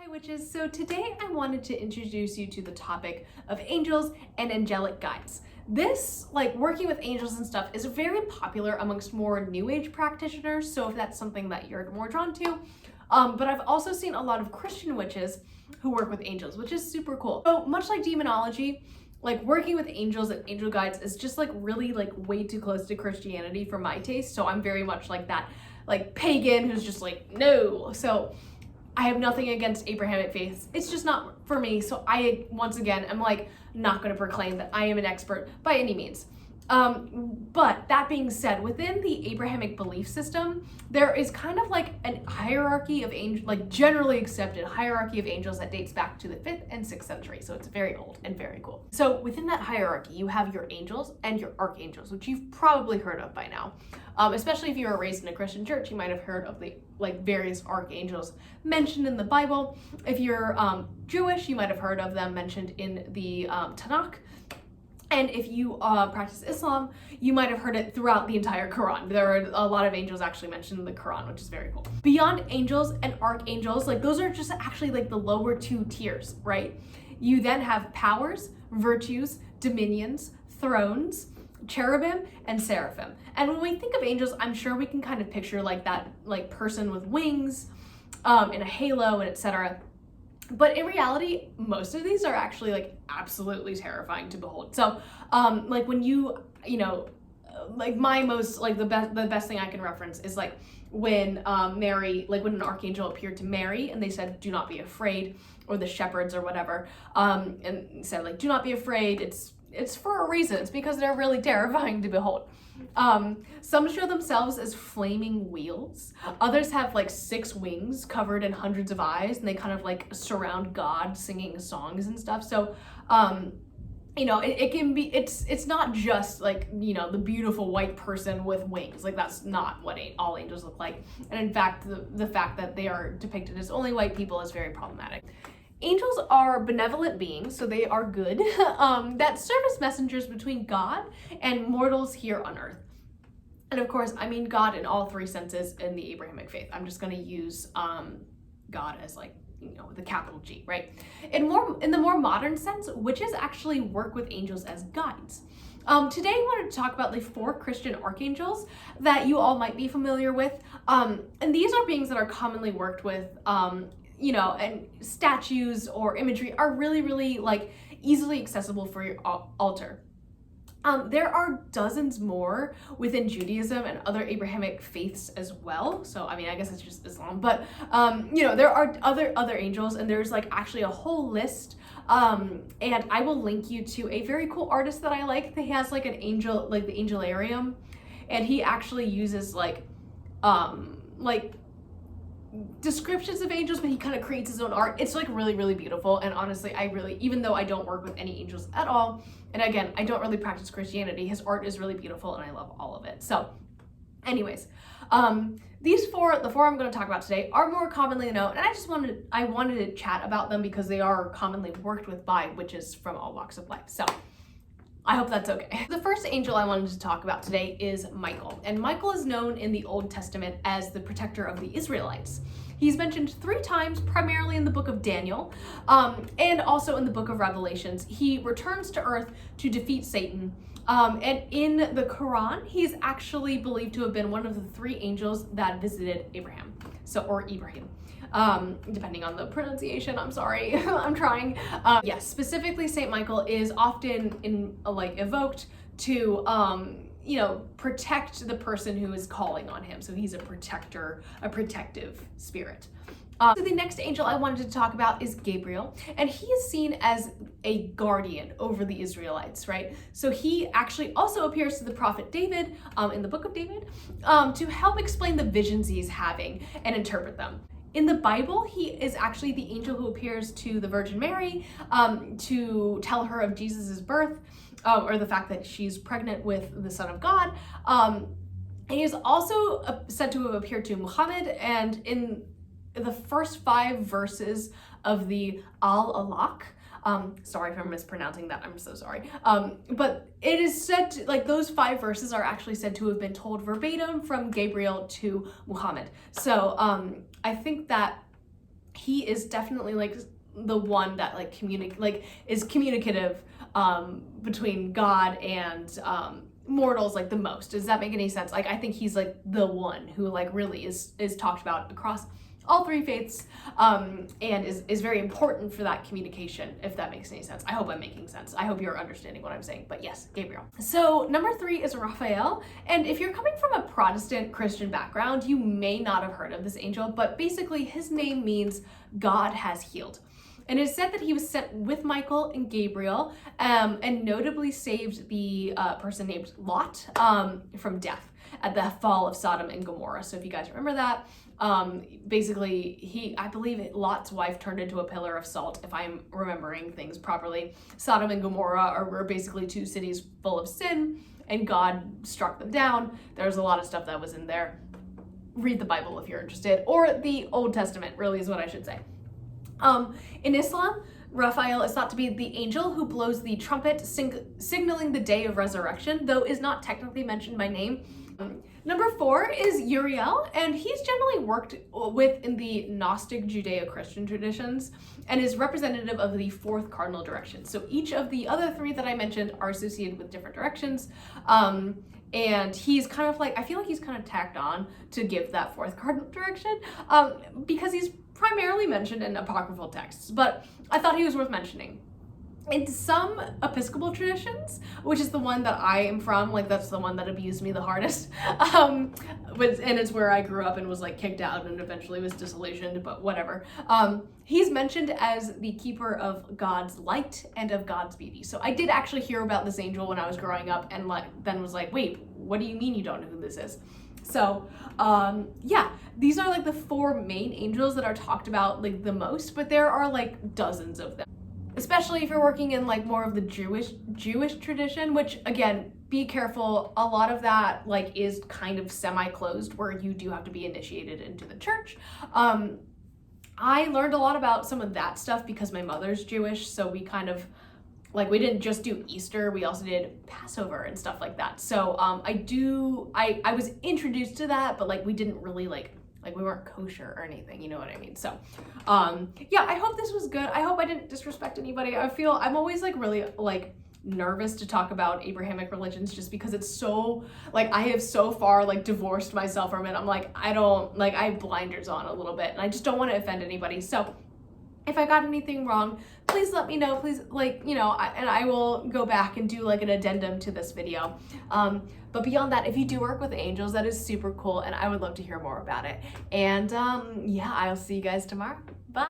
Hi witches, so today I wanted to introduce you to the topic of angels and angelic guides. This, working with angels and stuff, is very popular amongst more new age practitioners, so if that's something that you're more drawn to. But I've also seen a lot of Christian witches who work with angels, which is super cool. So much like demonology, working with angels and angel guides is just really way too close to Christianity for my taste, so I'm very much like that pagan who's just no. So I have nothing against Abrahamic faiths. It's just not for me. So I, once again, am not going to proclaim that I am an expert by any means. But that being said, within the Abrahamic belief system, there is kind of an hierarchy of angels, generally accepted hierarchy of angels that dates back to the 5th and 6th century. So it's very old and very cool. So within that hierarchy, you have your angels and your archangels, which you've probably heard of by now. Especially if you were raised in a Christian church, you might have heard of the various archangels mentioned in the Bible. If you're Jewish, you might have heard of them mentioned in the Tanakh. And if you practice Islam, you might have heard it throughout the entire Quran. There are a lot of angels actually mentioned in the Quran, which is very cool. Beyond angels and archangels, those are just actually the lower 2 tiers, right? You then have powers, virtues, dominions, thrones, cherubim, and seraphim. And when we think of angels, I'm sure we can kind of picture that person with wings, and a halo, and etc. But in reality, most of these are actually absolutely terrifying to behold. So when my most the best thing I can reference is when Mary, when an archangel appeared to Mary and they said, "Do not be afraid," or the shepherds or whatever, and said "Do not be afraid. It's for a reason. It's because they're really terrifying to behold." Some show themselves as flaming wheels. Others have 6 wings covered in hundreds of eyes, and they kind of surround God singing songs and stuff. So, it can be, it's not just the beautiful white person with wings. That's not what all angels look like. And in fact, the fact that they are depicted as only white people is very problematic. Angels are benevolent beings, so they are good, that serve as messengers between God and mortals here on earth. And of course, I mean God in all 3 senses in the Abrahamic faith. I'm just going to use God as the capital G, right? In the more modern sense, witches actually work with angels as guides. Today I wanted to talk about the 4 Christian archangels that you all might be familiar with. And these are beings that are commonly worked with, and statues or imagery are really, really easily accessible for your altar. There are dozens more within Judaism and other Abrahamic faiths as well. So, I guess it's just Islam, but, there are other angels, and there's actually a whole list. And I will link you to a very cool artist that I like. He has an angel, the Angelarium, and he actually uses descriptions of angels, but he kind of creates his own art. It's really, really beautiful. And honestly, even though I don't work with any angels at all, and again, I don't really practice Christianity, his art is really beautiful and I love all of it. So anyways, the 4 I'm going to talk about today are more commonly known, and I wanted to chat about them because they are commonly worked with by witches from all walks of life. So I hope that's okay. The first angel I wanted to talk about today is Michael. And Michael is known in the Old Testament as the protector of the Israelites. He's mentioned 3 times, primarily in the book of Daniel, and also in the book of Revelations. He returns to earth to defeat Satan. And in the Quran, he's actually believed to have been one of the 3 angels that visited Abraham. Or Ibrahim. Depending on the pronunciation, I'm sorry, I'm trying. Yes, specifically Saint Michael is often evoked to, protect the person who is calling on him. So he's a protector, a protective spirit. So the next angel I wanted to talk about is Gabriel, and he is seen as a guardian over the Israelites, right? So he actually also appears to the prophet David in the book of David to help explain the visions he's having and interpret them. In the Bible, he is actually the angel who appears to the Virgin Mary to tell her of Jesus's birth, or the fact that she's pregnant with the Son of God. He is also said to have appeared to Muhammad, and in the first 5 verses of the Al-Alaq, sorry if I'm mispronouncing that, I'm so sorry. But it is said to, those 5 verses are actually said to have been told verbatim from Gabriel to Muhammad. So I think that he is definitely like the one that like is communicative between God and mortals like the most. Does that make any sense? Like I think he's like the one who like really is talked about across all three faiths, and is very important for that communication, if that makes any sense. I hope I'm making sense. I hope you're understanding what I'm saying, but yes, Gabriel. So number 3 is Raphael, and if you're coming from a Protestant Christian background, you may not have heard of this angel, but basically his name means God has healed. And it is said that he was sent with Michael and Gabriel, and notably saved the person named Lot from death at the fall of Sodom and Gomorrah. So if you guys remember that, basically I believe Lot's wife turned into a pillar of salt, if I'm remembering things properly. Sodom and Gomorrah were basically 2 cities full of sin, and God struck them down. There's a lot of stuff that was in there. Read the Bible if you're interested, or the Old Testament, really is what I should say. In Islam, Raphael is thought to be the angel who blows the trumpet, signaling the day of resurrection, though is not technically mentioned by name. Number 4 is Uriel, and he's generally worked with in the Gnostic Judeo-Christian traditions and is representative of the 4th cardinal direction. So each of the other 3 that I mentioned are associated with different directions. And he's kind of like, I feel like he's kind of tacked on to give that 4th cardinal direction, because he's primarily mentioned in apocryphal texts, but I thought he was worth mentioning. In some Episcopal traditions, which is the one that I am from, like that's the one that abused me the hardest, and it's where I grew up and was like kicked out and eventually was disillusioned, but whatever. He's mentioned as the keeper of God's light and of God's beauty. So I did actually hear about this angel when I was growing up, and then was like, wait, what do you mean you don't know who this is? So yeah, these are like the 4 main angels that are talked about like the most, but there are like dozens of them. Especially if you're working in like more of the Jewish tradition, which again, be careful, a lot of that like is kind of semi-closed, where you do have to be initiated into the church. I learned a lot about some of that stuff because my mother's Jewish, so we kind of like, we didn't just do Easter, we also did Passover and stuff like that. So I was introduced to that, but like we didn't really like we weren't kosher or anything, you know what I mean? So, yeah, I hope this was good. I hope I didn't disrespect anybody. I'm always like really like nervous to talk about Abrahamic religions just because it's so, like, I have so far like divorced myself from it. I'm like, I have blinders on a little bit, and I just don't want to offend anybody. So if I got anything wrong, please let me know, please, like, you know, and I will go back and do like an addendum to this video. But beyond that, if you do work with angels, that is super cool, and I would love to hear more about it. And yeah, I'll see you guys tomorrow. Bye.